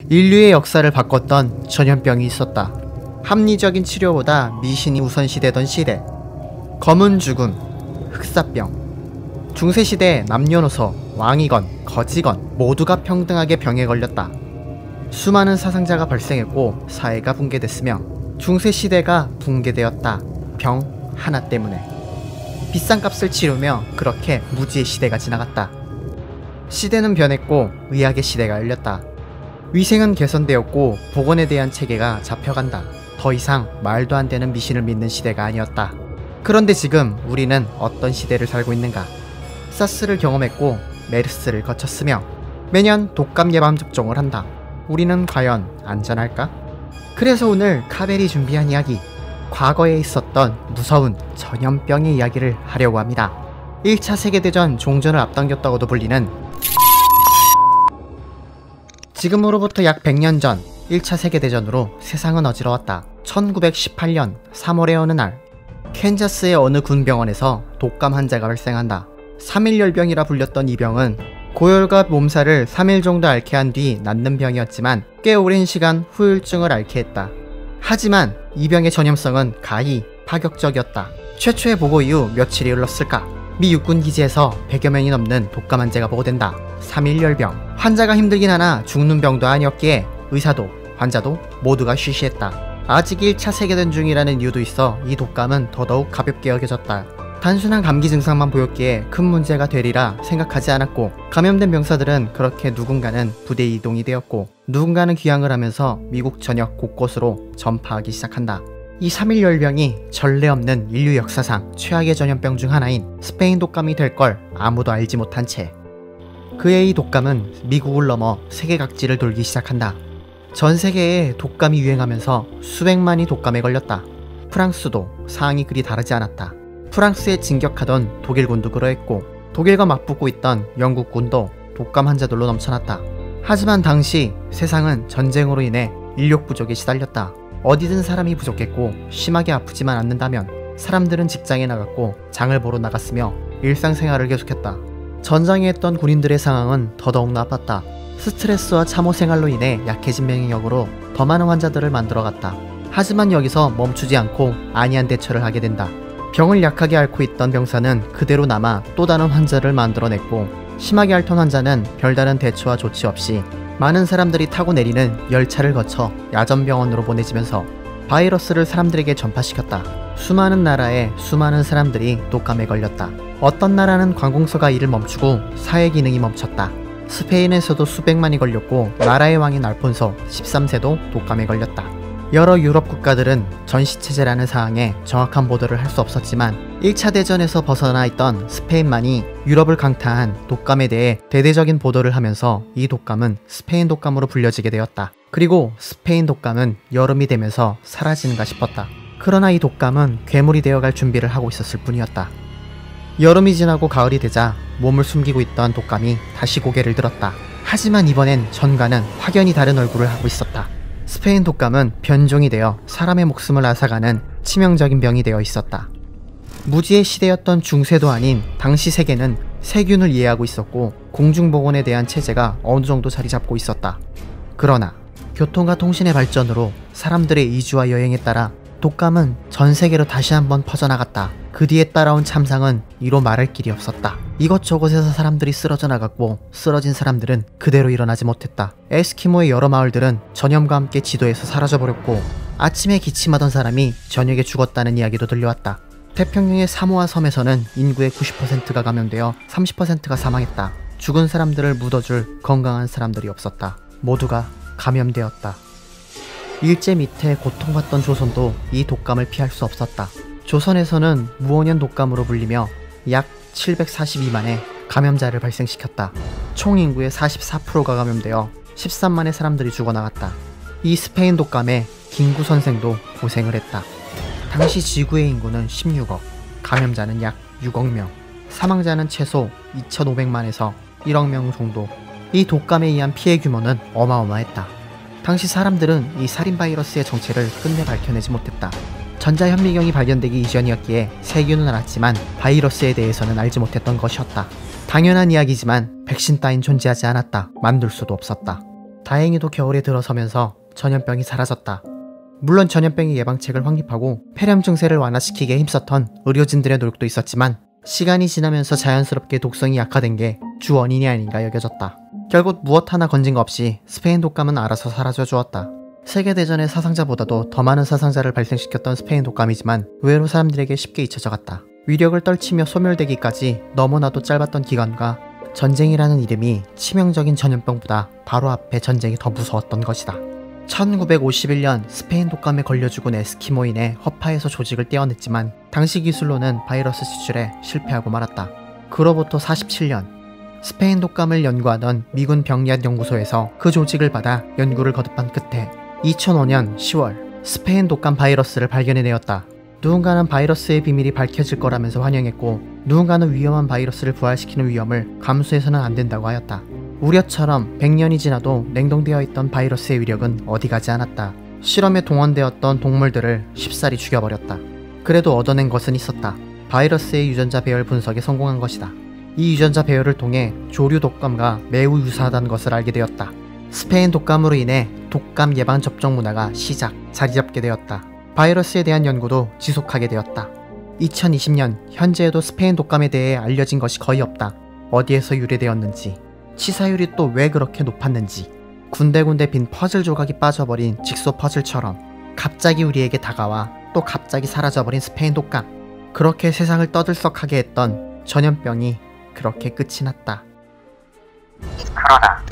인류의 역사를 바꿨던 전염병이 있었다. 합리적인 치료보다 미신이 우선시되던 시대. 검은 죽음, 흑사병. 중세시대에 남녀노소, 왕이건 거지건 모두가 평등하게 병에 걸렸다. 수많은 사상자가 발생했고 사회가 붕괴됐으며 중세시대가 붕괴되었다. 병 하나 때문에. 비싼 값을 치르며 그렇게 무지의 시대가 지나갔다. 시대는 변했고 의학의 시대가 열렸다. 위생은 개선되었고 보건에 대한 체계가 잡혀간다. 더 이상 말도 안 되는 미신을 믿는 시대가 아니었다. 그런데 지금 우리는 어떤 시대를 살고 있는가? 사스를 경험했고 메르스를 거쳤으며 매년 독감 예방 접종을 한다. 우리는 과연 안전할까? 그래서 오늘 카벨이 준비한 이야기, 과거에 있었던 무서운 전염병의 이야기를 하려고 합니다. 1차 세계대전 종전을 앞당겼다고도 불리는, 지금으로부터 약 100년 전 1차 세계대전으로 세상은 어지러웠다. 1918년 3월의 어느 날 캔자스의 어느 군병원에서 독감 환자가 발생한다. 3일열병이라 불렸던 이 병은 고열과 몸살을 3일 정도 앓게 한 뒤 낫는 병이었지만 꽤 오랜 시간 후유증을 앓게 했다. 하지만 이 병의 전염성은 가히 파격적이었다. 최초의 보고 이후 며칠이 흘렀을까? 미 육군 기지에서 100여 명이 넘는 독감 환자가 보고된다. 3일열병. 환자가 힘들긴 하나 죽는 병도 아니었기에 의사도 환자도 모두가 쉬쉬했다. 아직 1차 세계대전 중이라는 이유도 있어 이 독감은 더더욱 가볍게 여겨졌다. 단순한 감기 증상만 보였기에 큰 문제가 되리라 생각하지 않았고, 감염된 병사들은 그렇게 누군가는 부대 이동이 되었고 누군가는 귀향을 하면서 미국 전역 곳곳으로 전파하기 시작한다. 이 3일열병이 전례 없는 인류 역사상 최악의 전염병 중 하나인 스페인 독감이 될 걸 아무도 알지 못한 채 그의 이 독감은 미국을 넘어 세계 각지를 돌기 시작한다. 전 세계에 독감이 유행하면서 수백만이 독감에 걸렸다. 프랑스도 상황이 그리 다르지 않았다. 프랑스에 진격하던 독일군도 그러했고 독일과 맞붙고 있던 영국군도 독감 환자들로 넘쳐났다. 하지만 당시 세상은 전쟁으로 인해 인력 부족에 시달렸다. 어디든 사람이 부족했고 심하게 아프지만 않는다면 사람들은 직장에 나갔고 장을 보러 나갔으며 일상생활을 계속했다. 전장에 있던 군인들의 상황은 더더욱 나빴다. 스트레스와 참호 생활로 인해 약해진免疫力으로 더 많은 환자들을 만들어갔다. 하지만 여기서 멈추지 않고 안이한 대처를 하게 된다. 병을 약하게 앓고 있던 병사는 그대로 남아 또 다른 환자를 만들어냈고, 심하게 앓던 환자는 별다른 대처와 조치 없이 많은 사람들이 타고 내리는 열차를 거쳐 야전병원으로 보내지면서 바이러스를 사람들에게 전파시켰다. 수많은 나라에 수많은 사람들이 독감에 걸렸다. 어떤 나라는 관공서가 일을 멈추고 사회 기능이 멈췄다. 스페인에서도 수백만이 걸렸고 나라의 왕인 알폰소 13세도 독감에 걸렸다. 여러 유럽 국가들은 전시체제라는 사항에 정확한 보도를 할 수 없었지만 1차 대전에서 벗어나 있던 스페인만이 유럽을 강타한 독감에 대해 대대적인 보도를 하면서 이 독감은 스페인 독감으로 불려지게 되었다. 그리고 스페인 독감은 여름이 되면서 사라지는가 싶었다. 그러나 이 독감은 괴물이 되어갈 준비를 하고 있었을 뿐이었다. 여름이 지나고 가을이 되자 몸을 숨기고 있던 독감이 다시 고개를 들었다. 하지만 이번엔 전과는 확연히 다른 얼굴을 하고 있었다. 스페인 독감은 변종이 되어 사람의 목숨을 앗아가는 치명적인 병이 되어 있었다. 무지의 시대였던 중세도 아닌 당시 세계는 세균을 이해하고 있었고 공중보건에 대한 체제가 어느 정도 자리 잡고 있었다. 그러나 교통과 통신의 발전으로 사람들의 이주와 여행에 따라 독감은 전 세계로 다시 한번 퍼져나갔다. 그 뒤에 따라온 참상은 이로 말할 길이 없었다. 이것저것에서 사람들이 쓰러져 나갔고 쓰러진 사람들은 그대로 일어나지 못했다. 에스키모의 여러 마을들은 전염과 함께 지도에서 사라져버렸고 아침에 기침하던 사람이 저녁에 죽었다는 이야기도 들려왔다. 태평양의 사모아 섬에서는 인구의 90%가 감염되어 30%가 사망했다. 죽은 사람들을 묻어줄 건강한 사람들이 없었다. 모두가 감염되었다. 일제 밑에 고통받던 조선도 이 독감을 피할 수 없었다. 조선에서는 무원현 독감으로 불리며 약 742만의 감염자를 발생시켰다. 총 인구의 44%가 감염되어 13만의 사람들이 죽어나갔다. 이 스페인 독감에 김구 선생도 고생을 했다. 당시 지구의 인구는 16억, 감염자는 약 6억 명, 사망자는 최소 2,500만에서 1억 명 정도. 이 독감에 의한 피해 규모는 어마어마했다. 당시 사람들은 이 살인 바이러스의 정체를 끝내 밝혀내지 못했다. 전자현미경이 발견되기 이전이었기에 세균은 알았지만 바이러스에 대해서는 알지 못했던 것이었다. 당연한 이야기지만 백신 따윈 존재하지 않았다. 만들 수도 없었다. 다행히도 겨울에 들어서면서 전염병이 사라졌다. 물론 전염병의 예방책을 확립하고 폐렴 증세를 완화시키기에 힘썼던 의료진들의 노력도 있었지만 시간이 지나면서 자연스럽게 독성이 약화된 게 주 원인이 아닌가 여겨졌다. 결국 무엇 하나 건진 거 없이 스페인 독감은 알아서 사라져 주었다. 세계대전의 사상자보다도 더 많은 사상자를 발생시켰던 스페인 독감이지만 의외로 사람들에게 쉽게 잊혀져 갔다. 위력을 떨치며 소멸되기까지 너무나도 짧았던 기간과 전쟁이라는 이름이 치명적인 전염병보다 바로 앞에 전쟁이 더 무서웠던 것이다. 1951년 스페인 독감에 걸려 죽은 에스키모인의 허파에서 조직을 떼어냈지만 당시 기술로는 바이러스 치출에 실패하고 말았다. 그로부터 47년 스페인 독감을 연구하던 미군 병리학연구소에서 그 조직을 받아 연구를 거듭한 끝에 2005년 10월 스페인 독감 바이러스를 발견해내었다. 누군가는 바이러스의 비밀이 밝혀질 거라면서 환영했고 누군가는 위험한 바이러스를 부활시키는 위험을 감수해서는 안 된다고 하였다. 우려처럼 100년이 지나도 냉동되어 있던 바이러스의 위력은 어디 가지 않았다. 실험에 동원되었던 동물들을 쉽사리 죽여버렸다. 그래도 얻어낸 것은 있었다. 바이러스의 유전자 배열 분석에 성공한 것이다. 이 유전자 배열을 통해 조류 독감과 매우 유사하다는 것을 알게 되었다. 스페인 독감으로 인해 독감 예방 접종 문화가 자리 잡게 되었다. 바이러스에 대한 연구도 지속하게 되었다. 2020년 현재에도 스페인 독감에 대해 알려진 것이 거의 없다. 어디에서 유래되었는지, 치사율이 또 왜 그렇게 높았는지, 군데군데 빈 퍼즐 조각이 빠져버린 직소 퍼즐처럼 갑자기 우리에게 다가와 또 갑자기 사라져버린 스페인 독감. 그렇게 세상을 떠들썩하게 했던 전염병이 그렇게 끝이 났다. 그러나